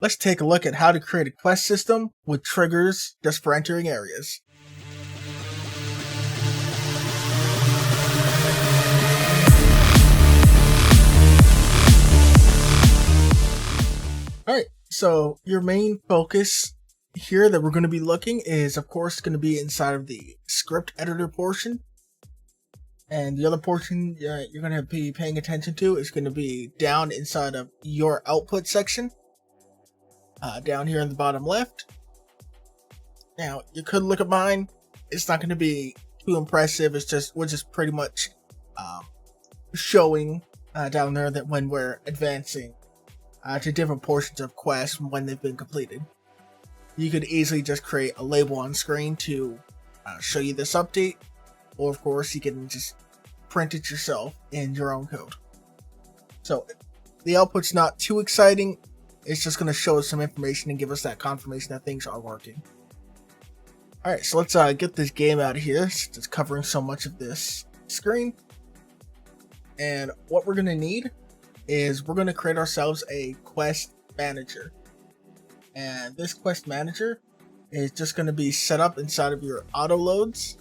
Let's take a look at how to create a quest system with triggers just for entering areas. Alright, so your main focus here that we're going to be looking is, of course, going to be inside of the script editor portion. And the other portion you're going to be paying attention to is going to be down inside of your output section. Down here in the bottom left. Now, you could look at mine. It's not going to be too impressive. We're just pretty much showing down there that when we're advancing to different portions of quests when they've been completed. You could easily just create a label on screen to show you this update, or of course you can just print it yourself in your own code. So the output's not too exciting. It's just going to show us some information and give us that confirmation that things are working. Alright, so let's get this game out of here since it's covering so much of this screen. And what we're going to need is we're going to create ourselves a quest manager. And this quest manager is just going to be set up inside of your auto loads.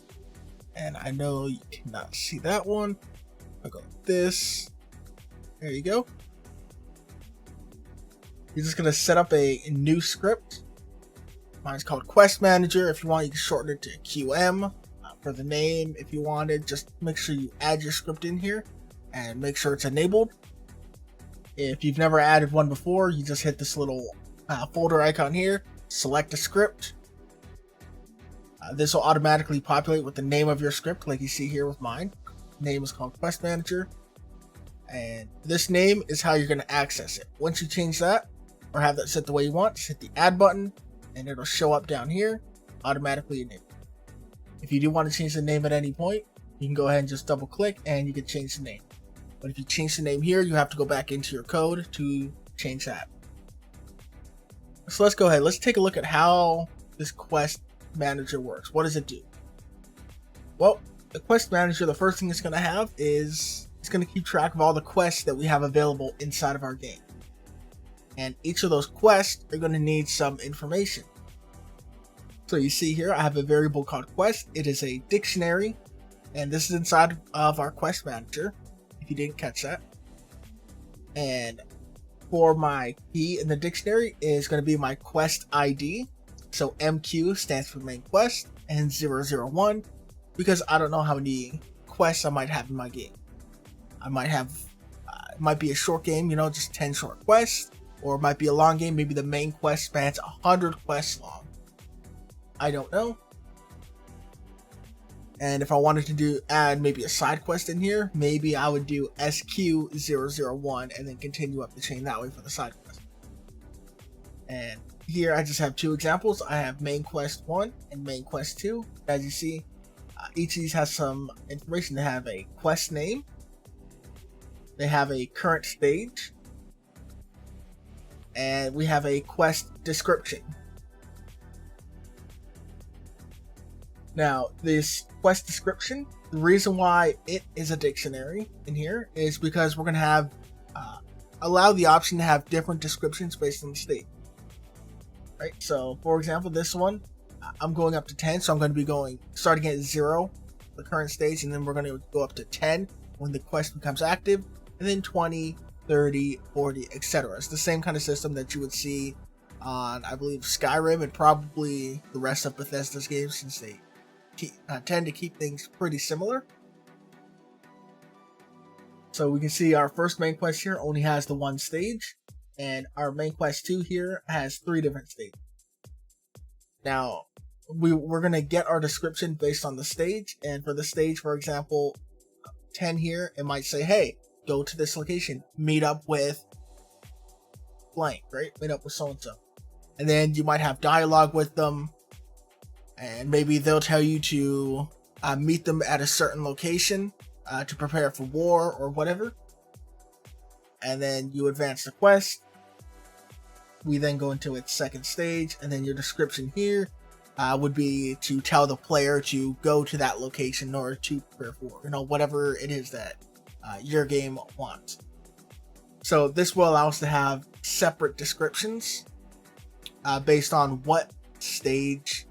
And I know you cannot see that one. I'll go like this. There you go. You're just going to set up a new script. Mine's called Quest Manager. If you want, you can shorten it to QM for the name. If you wanted, just make sure you add your script in here and make sure it's enabled. If you've never added one before, you just hit this little folder icon here, select a script. This will automatically populate with the name of your script, like you see here with mine. Name is called Quest Manager. And this name is how you're going to access it. Once you change that, or have that set the way you want, just hit the add button, and it'll show up down here, automatically enabled. If you do want to change the name at any point, you can go ahead and just double click and you can change the name. But if you change the name here, you have to go back into your code to change that. So let's go ahead. Let's take a look at how this quest manager works. What does it do? Well, the quest manager, the first thing it's going to have is it's going to keep track of all the quests that we have available inside of our game. And each of those quests are going to need some information. So you see here, I have a variable called quest. It is a dictionary, and this is inside of our quest manager, if you didn't catch that. And for my key in the dictionary is going to be my quest ID. So MQ stands for main quest, and 001 because I don't know how many quests I might have in my game. I might have, it might be a short game, just 10 short quests, or it might be a long game. Maybe the main quest spans 100 quests long. I don't know. And if I wanted to add maybe a side quest in here, maybe I would do SQ001 and then continue up the chain that way for the side quest. And here I just have two examples. I have main quest 1 and main quest 2. As you see, each of these has some information. They have a quest name. They have a current stage. And we have a quest description. Now, this quest description, the reason why it is a dictionary in here is because we're going to have allow the option to have different descriptions based on the state. Right? So, for example, this one, I'm going up to 10, so I'm going to be starting at 0, the current stage, and then we're going to go up to 10 when the quest becomes active, and then 20, 30, 40, etc. It's the same kind of system that you would see on, I believe, Skyrim and probably the rest of Bethesda's games, since they tend to keep things pretty similar. So we can see our first main quest here only has the one stage, and our main quest 2 here has 3 different stages. Now, we're going to get our description based on the stage, and for the stage, for example, 10 here, it might say, hey, go to this location, meet up with blank, right? Meet up with so-and-so. And then you might have dialogue with them, and maybe they'll tell you to meet them at a certain location to prepare for war or whatever. And then you advance the quest. We then go into its second stage, and then your description here would be to tell the player to go to that location or to prepare for, whatever it is that your game wants. So this will allow us to have separate descriptions based on what stage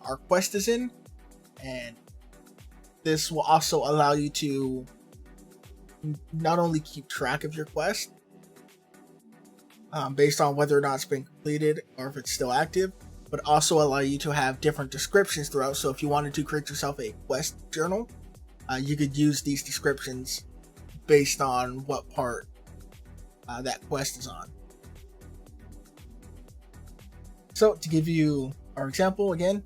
our quest is in, and this will also allow you to not only keep track of your quest based on whether or not it's been completed or if it's still active, but also allow you to have different descriptions throughout. So if you wanted to create yourself a quest journal, you could use these descriptions based on what part that quest is on. So to give you our example again,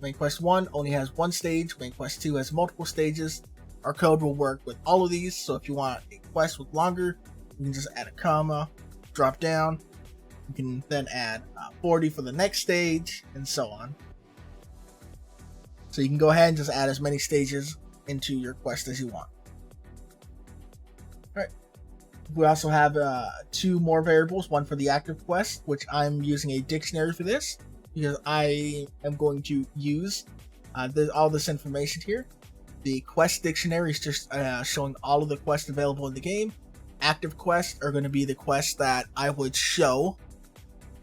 main quest 1 only has one stage, main quest 2 has multiple stages. Our code will work with all of these, so if you want a quest with longer, you can just add a comma, drop down. You can then add 40 for the next stage, and so on. So you can go ahead and just add as many stages into your quest as you want. Alright. We also have 2 more variables, one for the active quest, which I'm using a dictionary for this, because I am going to use all this information here. The quest dictionary is just showing all of the quests available in the game. Active quests are going to be the quests that I would show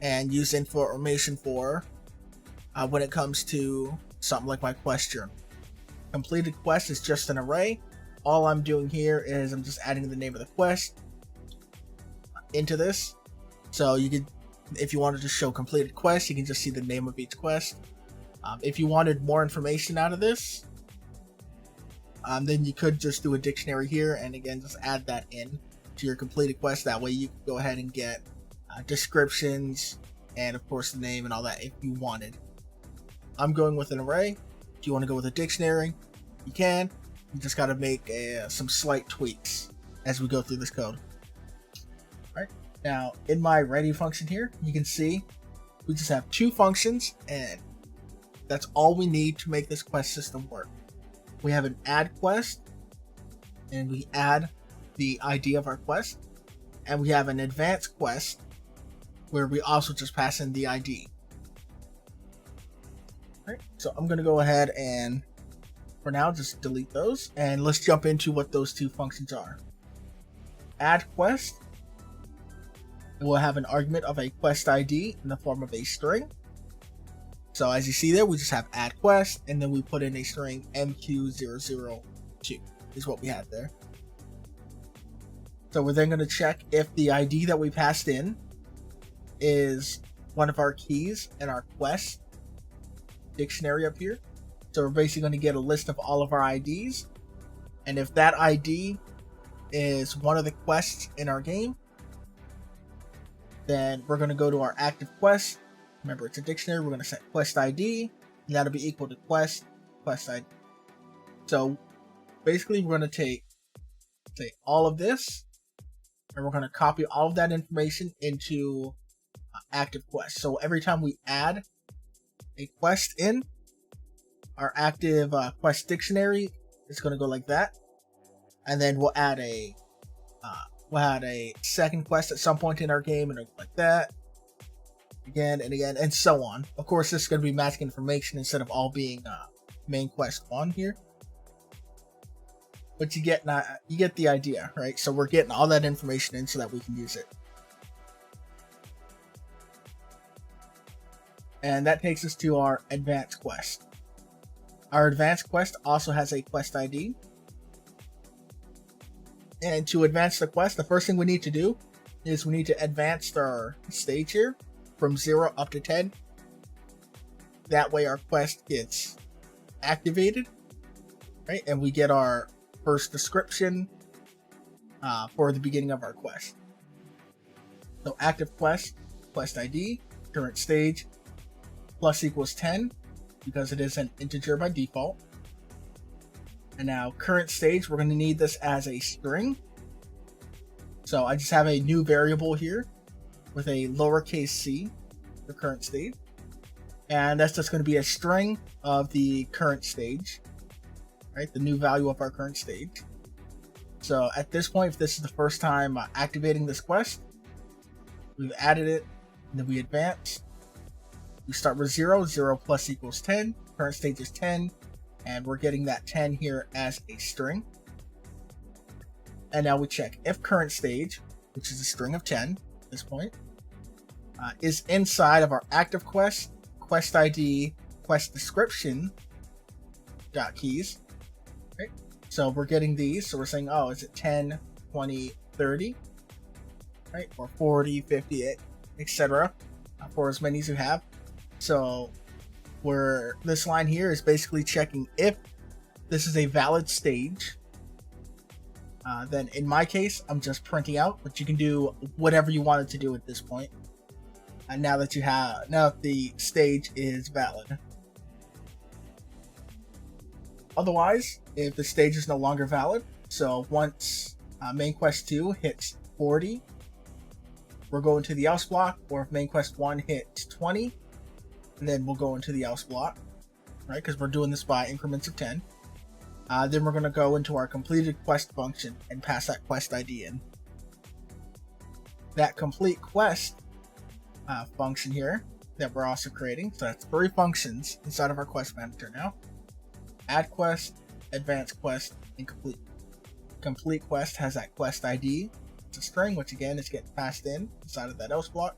and use information for when it comes to something like my quest journal. Completed quest is just an array. All I'm doing here is I'm just adding the name of the quest into this. So you could, if you wanted to show completed quest, you can just see the name of each quest. If you wanted more information out of this, then you could just do a dictionary here and again just add that in to your completed quest. That way you can go ahead and get descriptions and of course the name and all that if you wanted. I'm going with an array. If you want to go with a dictionary, you can. You just got to make some slight tweaks as we go through this code. Alright, now in my ready function here, you can see we just have 2 functions and that's all we need to make this quest system work. We have an add quest and we add the ID of our quest, and we have an advanced quest where we also just pass in the ID. Alright, so I'm going to go ahead and for now just delete those, and let's jump into what those 2 functions are. Add quest, we'll have an argument of a quest ID in the form of a string. So as you see there, we just have add quest, and then we put in a string MQ002 is what we had there. So we're then going to check if the ID that we passed in is one of our keys in our quest dictionary up here. So we're basically going to get a list of all of our IDs, and if that ID is one of the quests in our game, then we're going to go to our active quest. Remember, it's a dictionary. We're going to set quest ID, and that'll be equal to quest ID. So basically, we're going to take all of this, and we're going to copy all of that information into active quest. So every time we add a quest in our active quest dictionary, it's going to go like that, and then we'll add a second quest at some point in our game, and it'll go like that. Again and again, and so on. Of course, this is going to be matching information instead of all being main quest 1 here. But you get the idea, right? So we're getting all that information in so that we can use it. And that takes us to our advanced quest. Our advanced quest also has a quest ID. And to advance the quest, the first thing we need to do is we need to advance our stage here from 0 up to 10. That way our quest gets activated, right? And we get our first description for the beginning of our quest. So active quest, quest ID, current stage, plus equals 10, because it is an integer by default. And now current stage, we're going to need this as a string. So I just have a new variable here with a lowercase c for current stage, and that's just going to be a string of the current stage, right? The new value of our current stage. So at this point, if this is the first time activating this quest, we've added it, and then we advance. We start with 0 plus equals 10, current stage is 10, and we're getting that 10 here as a string. And now we check if current stage, which is a string of 10 at this point, is inside of our active quest, quest ID, quest description dot keys. Right? So we're getting these. So we're saying, oh, is it 10, 20, 30, right? Or 40, 50, etc. For as many as you have. So where this line here is basically checking if this is a valid stage. Then in my case, I'm just printing out, but you can do whatever you wanted to do at this point. And now that the stage is valid. Otherwise, if the stage is no longer valid, so once main quest 2 hits 40, we're going to the else block, or if main quest 1 hits 20, then we'll go into the else block, right? Because we're doing this by increments of 10. Then we're going to go into our completed quest function and pass that quest ID in. That complete quest function here that we're also creating, so that's 3 functions inside of our quest manager now. Add quest, advanced quest, and complete. Complete quest has that quest ID. It's a string, which again is getting passed in inside of that else block.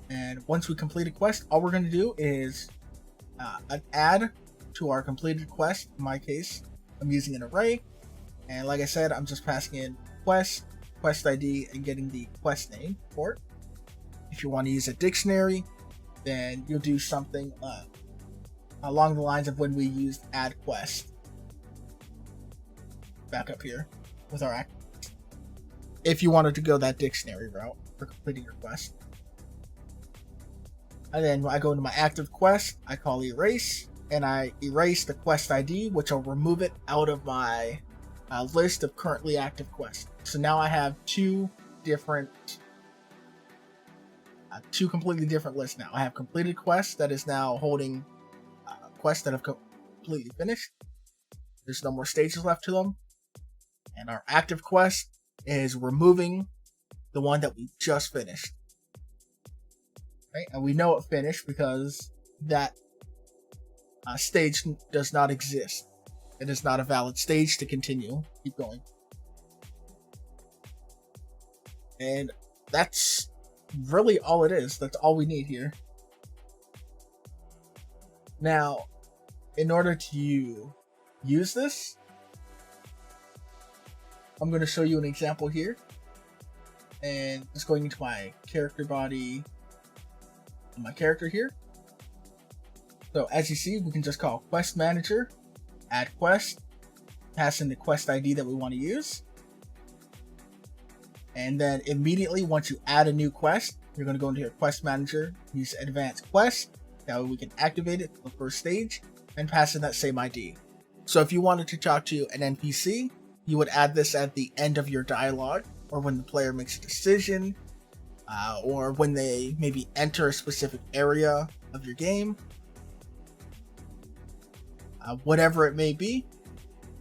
And once we complete a quest, all we're going to do is add to our completed quest. In my case, I'm using an array, and like I said, I'm just passing in quest, quest ID, and getting the quest name for it. If you want to use a dictionary, then you'll do something along the lines of when we used add quest. Back up here with our act. If you wanted to go that dictionary route for completing your quest. And then I go into my active quest, I call erase, and I erase the quest ID, which will remove it out of my list of currently active quests. So now I have two completely different lists now. I have completed quests that is now holding quests that have completely finished. There's no more stages left to them. And our active quest is removing the one that we just finished. Right? And we know it finished because that stage does not exist. It is not a valid stage to continue. Keep going. And that's really all it is. That's all we need here. Now, in order to use this, I'm going to show you an example here. And just going into my character body, my character here. So as you see, we can just call quest manager, add quest, pass in the quest ID that we want to use. And then immediately once you add a new quest, you're going to go into your quest manager, use advanced quest. That way we can activate it for the first stage and pass in that same ID. So if you wanted to talk to an NPC, you would add this at the end of your dialogue, or when the player makes a decision, or when they maybe enter a specific area of your game. Whatever it may be,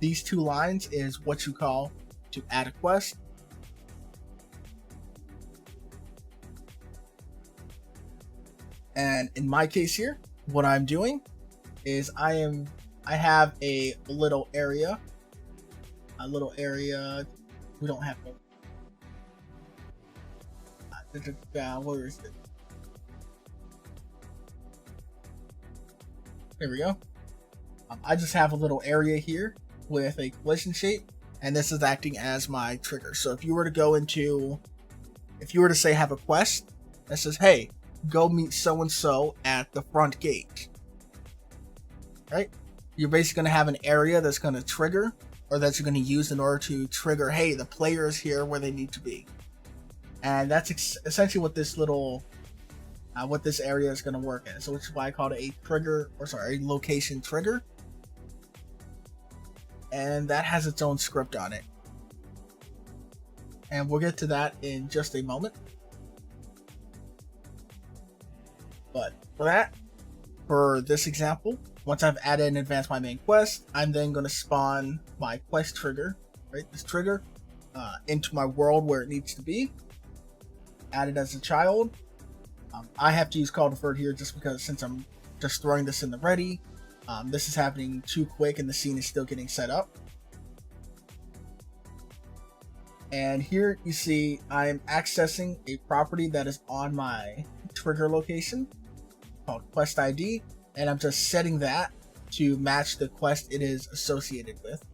these two lines is what you call to add a quest. And in my case here, what I'm doing is I have a little area. We don't have no. Where is it? There we go. I just have a little area here with a collision shape, and this is acting as my trigger. So if you were to say have a quest that says, hey, go meet so-and-so at the front gate, right? You're basically going to have an area that's going to trigger, or that you're going to use in order to trigger, hey, the player is here where they need to be. And that's essentially what this little, what this area is going to work as. So which is why I called it a location trigger. And that has its own script on it. And we'll get to that in just a moment. But for this example, once I've added and advanced my main quest, I'm then going to spawn my quest trigger, right? This trigger, into my world where it needs to be. Add it as a child. I have to use call deferred here just because since I'm just throwing this in the ready, this is happening too quick and the scene is still getting set up. And here you see I'm accessing a property that is on my trigger location called quest ID, and I'm just setting that to match the quest it is associated with.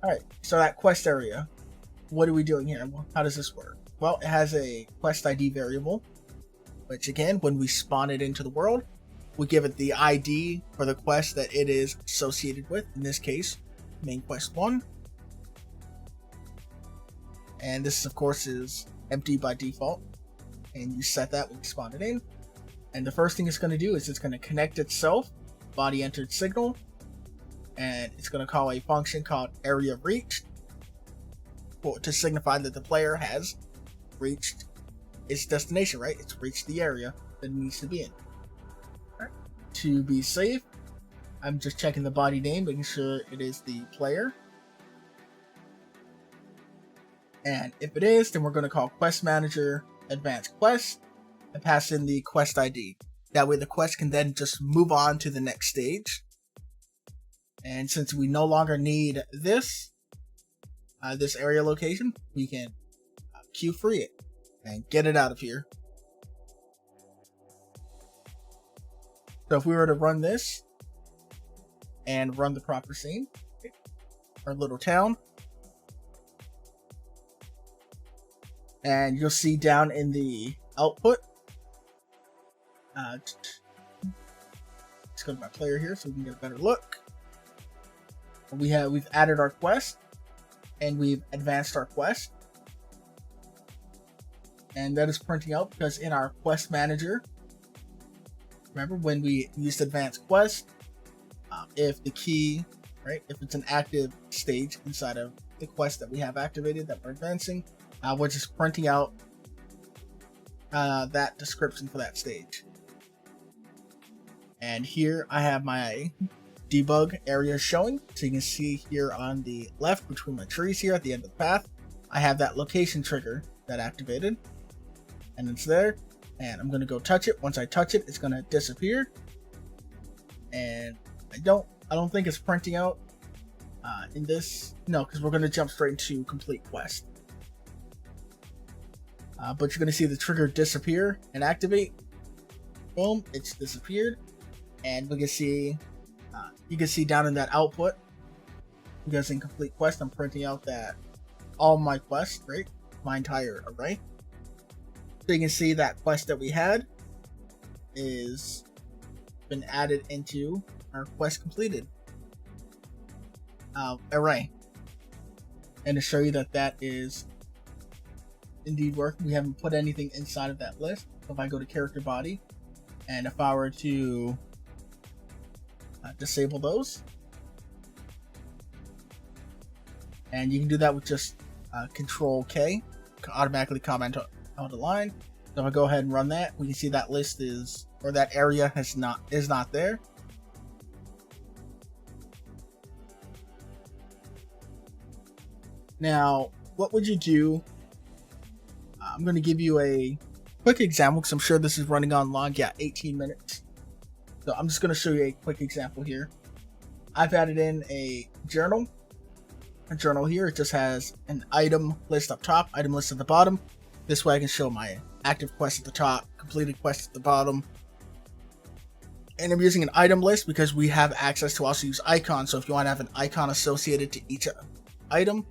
Alright, so that quest area, what are we doing here? How does this work? Well, it has a quest ID variable, which again, when we spawn it into the world, we give it the ID for the quest that it is associated with. In this case, main quest 1. And this, of course, is empty by default. And you set that when you spawn it in. And the first thing it's going to do is it's going to connect itself, body entered signal, and it's going to call a function called area reached to signify that the player has reached its destination, right? It's reached the area that it needs to be in. Right. To be safe, I'm just checking the body name, making sure it is the player. And if it is, then we're going to call quest manager advanced quest and pass in the quest ID. That way the quest can then just move on to the next stage. And since we no longer need this area location, we can queue free it and get it out of here. So if we were to run this and run the proper scene, our little town, and you'll see down in the output, let's go to my player here so we can get a better look. We've added our quest and we've advanced our quest, and that is printing out because in our quest manager, remember when we used advanced quest, if the key, right, if it's an active stage inside of the quest that we have activated that we're advancing, we're just printing out that description for that stage. And here I have my debug area showing, so you can see here on the left between my trees here at the end of the path, I have that location trigger that activated, and it's there. And I'm going to go touch it. Once I touch it, it's going to disappear, and I don't think it's printing out in this, no, because we're going to jump straight into complete quest. But you're going to see the trigger disappear and activate. Boom, it's disappeared. And we can see, you can see down in that output, because in complete quest, I'm printing out that all my quests, right? My entire array. So you can see that quest that we had is been added into our quest completed array. And to show you that that is indeed working, we haven't put anything inside of that list. So if I go to character body, and if I were to disable those, and you can do that with just Control K, automatically comment on the line. So if I go ahead and run that, we can see that list is, or that area is not there. Now, what would you do? I'm going to give you a quick example because I'm sure this is running on long. Yeah, 18 minutes. So I'm just going to show you a quick example here. I've added in a journal. A journal here, it just has an item list up top, item list at the bottom. This way I can show my active quest at the top, completed quest at the bottom. And I'm using an item list because we have access to also use icons. So if you want to have an icon associated to each item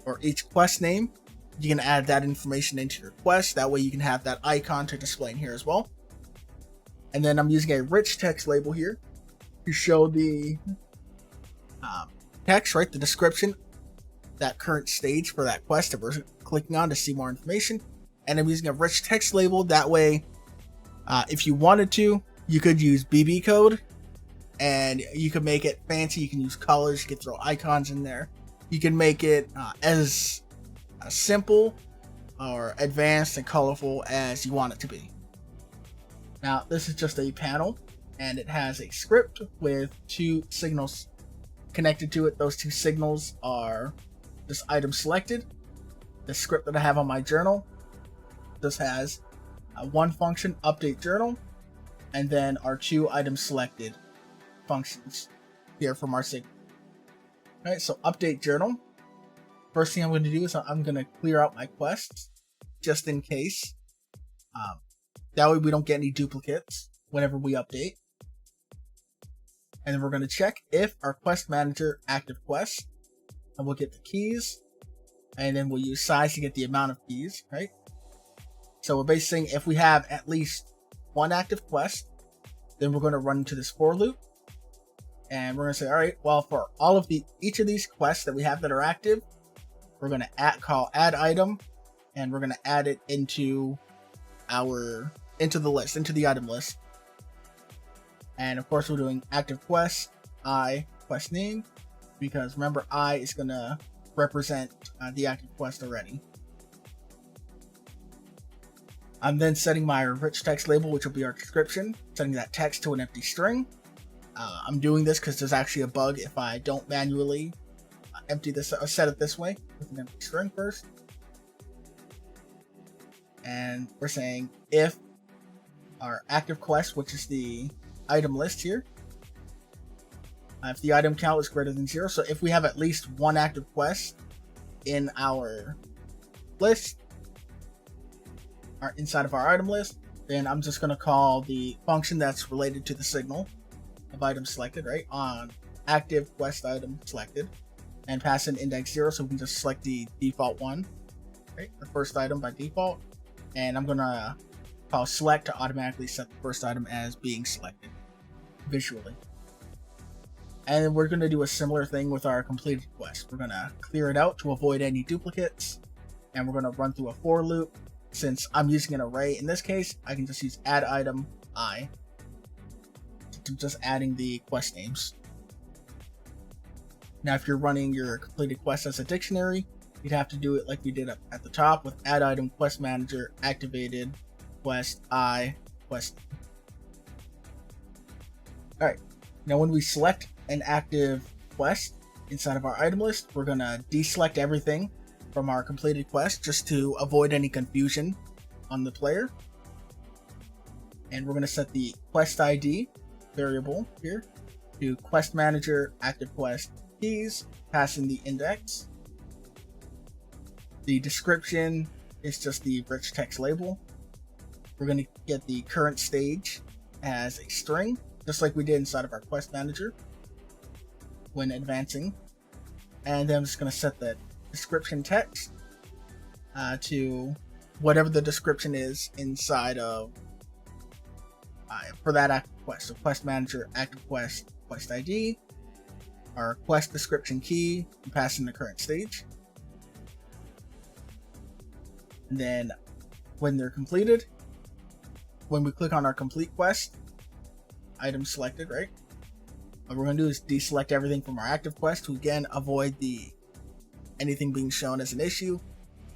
or each quest name, you can add that information into your quest. That way you can have that icon to display in here as well. And then I'm using a rich text label here to show the text, right? The description, that current stage for that quest that we're clicking on to see more information. And I'm using a rich text label. That way, if you wanted to, you could use BB code and you can make it fancy. You can use colors, you can throw icons in there. You can make it as simple or advanced and colorful as you want it to be. Now, this is just a panel and it has a script with two signals connected to it. Those two signals are this item selected. The script that I have on my journal just has one function, update journal, and then our two item selected functions here from our signal. Alright, so update journal. First thing I'm going to do is I'm going to clear out my quests just in case. That way we don't get any duplicates whenever we update. And then we're going to check if our quest manager active quest, and we'll get the keys, and then we'll use size to get the amount of keys, right? So we're basically saying if we have at least one active quest, then we're going to run into this for loop, and we're going to say, all right, well, for each of these quests that we have that are active, we're going to call add item, and we're going to add it into the item list. And of course, we're doing active quest, quest name, because remember, I is going to represent the active quest already. I'm then setting my rich text label, which will be our description, setting that text to an empty string. I'm doing this because there's actually a bug if I don't manually empty this, set it this way with an empty string first. And we're saying if our active quest, which is the item list here, if the item count is greater than 0, so if we have at least one active quest in our list, or inside of our item list, then I'm just going to call the function that's related to the signal of item selected, right, on active quest item selected, and pass in index 0, so we can just select the default one, right, the first item by default, and I'm going to call select to automatically set the first item as being selected visually. And we're going to do a similar thing with our completed quest. We're going to clear it out to avoid any duplicates, and we're going to run through a for loop. Since I'm using an array in this case, I can just use add item I to just adding the quest names. Now, if you're running your completed quest as a dictionary, you'd have to do it like we did at the top with add item quest manager activated quest I quest. All right. Now, when we select an active quest inside of our item list, we're going to deselect everything from our completed quest just to avoid any confusion on the player. And we're going to set the quest ID variable here to quest manager active quest keys, pass in the index. The description is just the rich text label. We're going to get the current stage as a string, just like we did inside of our quest manager when advancing. And then I'm just going to set the description text to whatever the description is inside of for that active quest. So quest manager active quest quest ID, our quest description key, and pass in the current stage. And then when they're completed, when we click on our complete quest, item selected, right? What we're going to do is deselect everything from our active quest to again avoid anything being shown as an issue.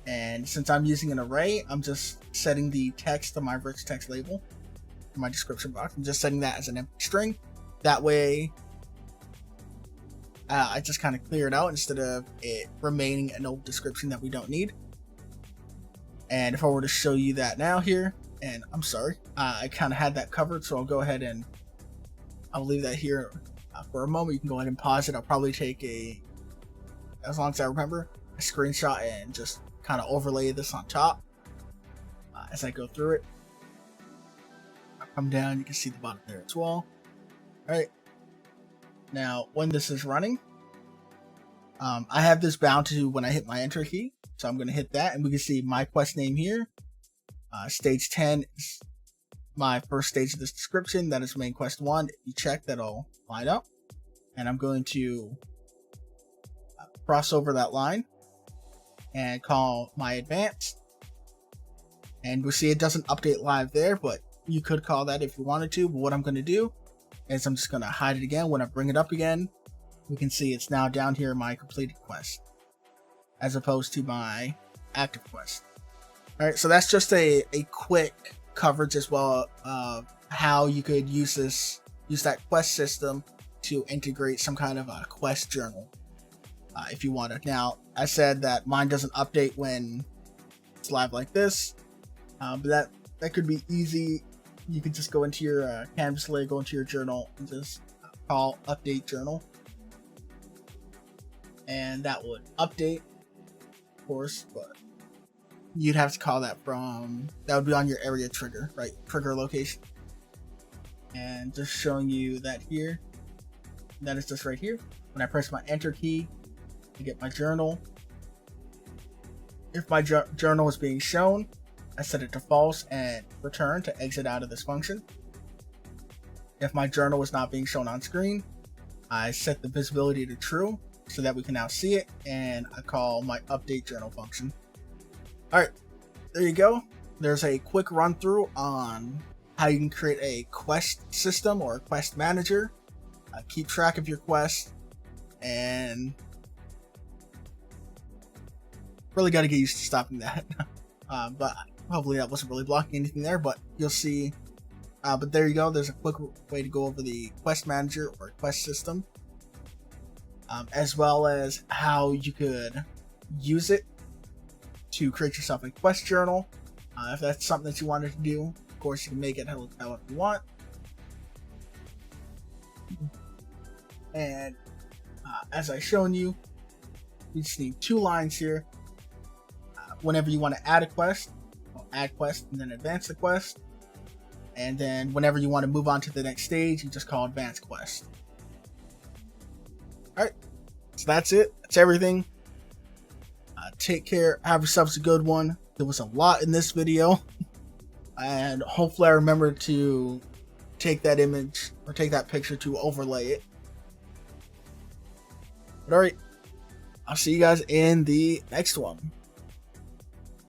And since I'm using an array, I'm just setting the text to my rich text label in my description box. I'm just setting that as an empty string. That way, I just kind of clear it out instead of it remaining an old description that we don't need. And if I were to show you that now here, and I'm sorry, I kind of had that covered, so I'll go ahead and I'll leave that here for a moment. You can go ahead and pause it. I'll probably take as long as I remember, a screenshot and just kind of overlay this on top as I go through it. I'll come down, you can see the bottom there as well. Alright, now when this is running, I have this bound to when I hit my enter key, so I'm going to hit that, and we can see my quest name here. Stage 10 is my first stage of this description. That is main quest 1. If you check, that'll line up, and I'm going to cross over that line and call my advanced, and we'll see it doesn't update live there, but you could call that if you wanted to. But what I'm going to do is I'm just going to hide it again. When I bring it up again, we can see it's now down here in my completed quest as opposed to my active quest. All right, so that's just a quick coverage as well of how you could use that quest system to integrate some kind of a quest journal if you want it. Now, I said that mine doesn't update when it's live like this, but that could be easy. You could just go into your canvas layer, go into your journal, and just call update journal, and that would update, of course. But you'd have to call that from, that would be on your area trigger, right? Trigger location. And just showing you that here, that is just right here. When I press my enter key to get my journal, if my journal is being shown, I set it to false and return to exit out of this function. If my journal is not being shown on screen, I set the visibility to true so that we can now see it, and I call my update journal function. Alright, there you go. There's a quick run through on how you can create a quest system or a quest manager, keep track of your quests, and really got to get used to stopping that. But hopefully that wasn't really blocking anything there, but you'll see. But there you go. There's a quick way to go over the quest manager or quest system, as well as how you could use it to create yourself a quest journal. If that's something that you wanted to do, of course, you can make it however you want. And as I've shown you, you just need 2 lines here. Whenever you want to add a quest, add quest and then advance the quest. And then whenever you want to move on to the next stage, you just call advanced quest. Alright, so that's it. That's everything. Take care. Have yourselves a good one. There was a lot in this video. And hopefully I remember to take that image or take that picture to overlay it. But alright, I'll see you guys in the next one.